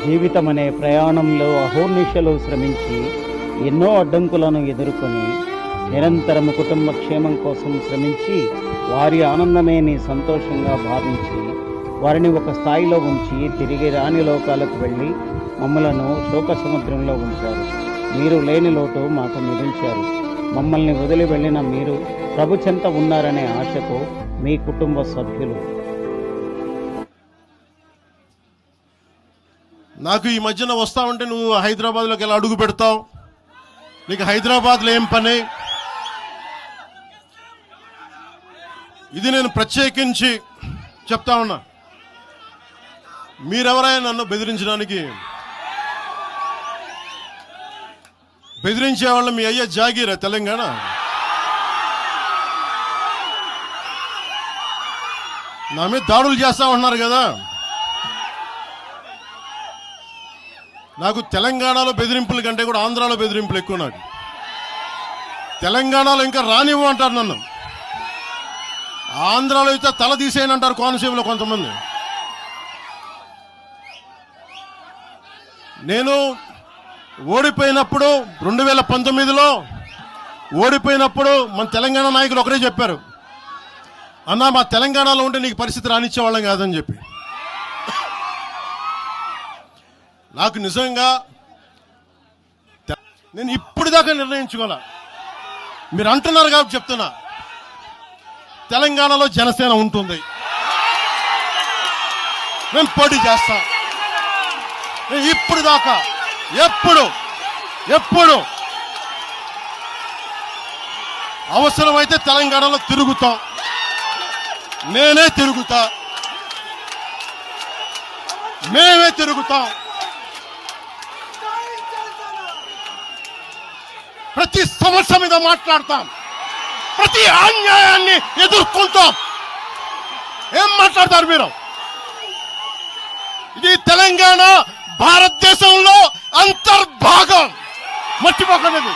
జీవితం అనే ప్రయాణంలో అహోర్నిశలు శ్రమించి ఎన్నో అడ్డంకులను ఎదుర్కొని నిరంతరము కుటుంబ క్షేమం కోసం శ్రమించి వారి ఆనందమే నీ సంతోషంగా భావించి వారిని ఒక స్థాయిలో ఉంచి తిరిగి రాని లోకాలకు వెళ్ళి మమ్మలను శోక సముద్రంలో ఉంచారు. మీరు లేని లోటు మాకు మిగిల్చారు. మమ్మల్ని వదిలి వెళ్ళిన మీరు ప్రభు చెంత ఉన్నారనే ఆశతో మీ కుటుంబ సభ్యులు. నాకు ఈ మధ్యన వస్తా ఉంటే నువ్వు హైదరాబాద్లోకి ఎలా అడుగు పెడతావు, నీకు హైదరాబాద్లో ఏం పని, ఇది నేను ప్రత్యేకించి చెప్తా ఉన్నా. మీరెవరైనా నన్ను బెదిరించే వాళ్ళ మీ అయ్యే జాగీరా తెలంగాణ. నా మీద దాడులు చేస్తా ఉన్నారు కదా. నాకు తెలంగాణలో బెదిరింపుల కంటే కూడా ఆంధ్రాలో బెదిరింపులు ఎక్కువ. నాకు తెలంగాణలో ఇంకా రానివ్వు అంటారు నన్ను, ఆంధ్రాలో అయితే తల తీసేయనంటారు కోనసీమలో కొంతమంది. నేను ఓడిపోయినప్పుడు 2019లో ఓడిపోయినప్పుడు మన తెలంగాణ నాయకులు ఒకరే చెప్పారు, అన్నా మా తెలంగాణలో ఉంటే నీకు పరిస్థితి రానిచ్చేవాళ్ళం కాదని చెప్పి. నాకు నిజంగా నేను ఇప్పుడు దాకా నిర్ణయించుకోలే. మీరు అంటున్నారు కాబట్టి చెప్తున్నా, తెలంగాణలో జనసేన ఉంటుంది, మేము పోటీ చేస్తాం. ఇప్పుడు దాకా ఎప్పుడు అవసరమైతే తెలంగాణలో తిరుగుతాం, నేనే తిరుగుతా, మేమే తిరుగుతాం. ప్రతి సమస్య మీద మాట్లాడతాం, ప్రతి అన్యాయాన్ని ఎదుర్కొంటాం. ఏం మాట్లాడతారు మీరు? ఇది తెలంగాణ భారతదేశంలో అంతర్భాగం, మర్చిపోకండి.